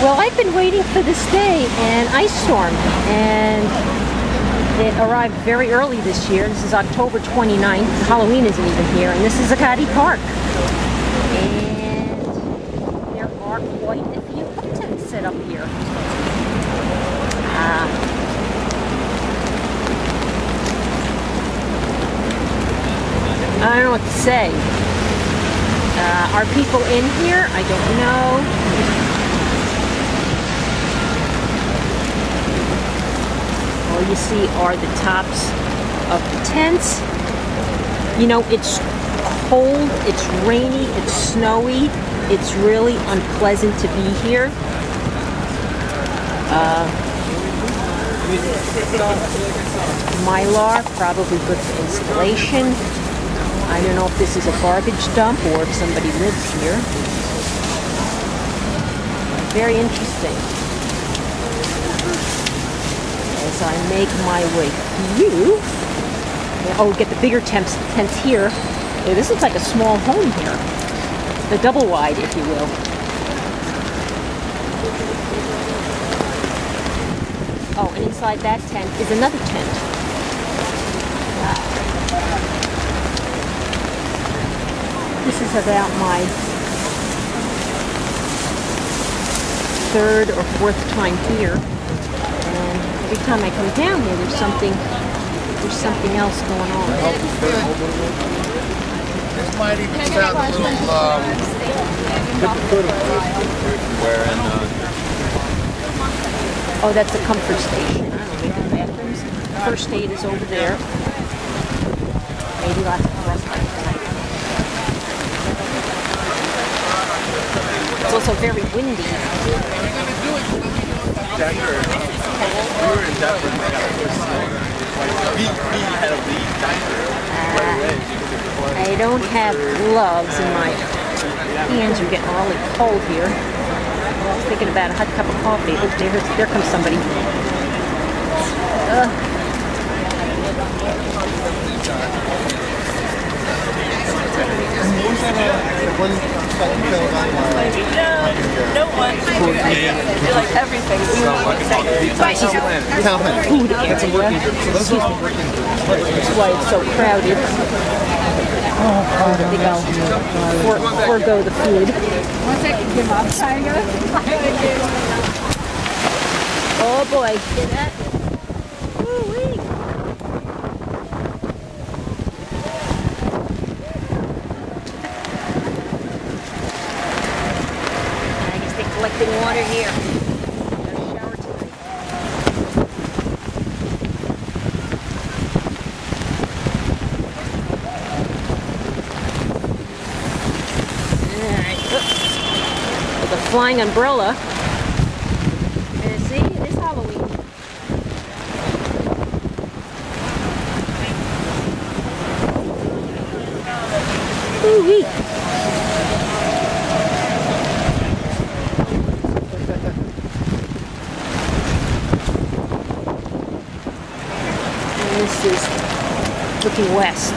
Well, I've been waiting for this day, an ice storm, and it arrived very early this year. This is October 29th. Halloween isn't even here, and this is Zuccotti Park. And there are quite a few tents set up here. I don't know what to say. Are people in here? I don't know. All you see are the tops of the tents. You know, it's cold, it's rainy, it's snowy. It's really unpleasant to be here. Mylar, probably good for installation. I don't know if this is a garbage dump or if somebody lives here. Very interesting. As I make my way through, oh, get the bigger tents here. Yeah, this looks like a small home here. The double wide, if you will. Oh, and inside that tent is another tent. This is about my third or fourth time here, and every time I come down here, there's something else going on. This might even sound a little Oh, that's the comfort station. I don't know, maybe the bathrooms. First aid is over there. Maybe lots of restaurants. It's also very windy. I don't have gloves and my hands are getting really cold here. I was thinking about a hot cup of coffee. Oh, there comes somebody. No one. Like everything. Food area. That's why it's so crowded. I think I'll forego the food. Oh boy. See that? Woo-wee. I guess they're collecting water here. Shower tonight. Alright, with a flying umbrella. And see, it is Halloween. Ooh-wee. And this is looking west.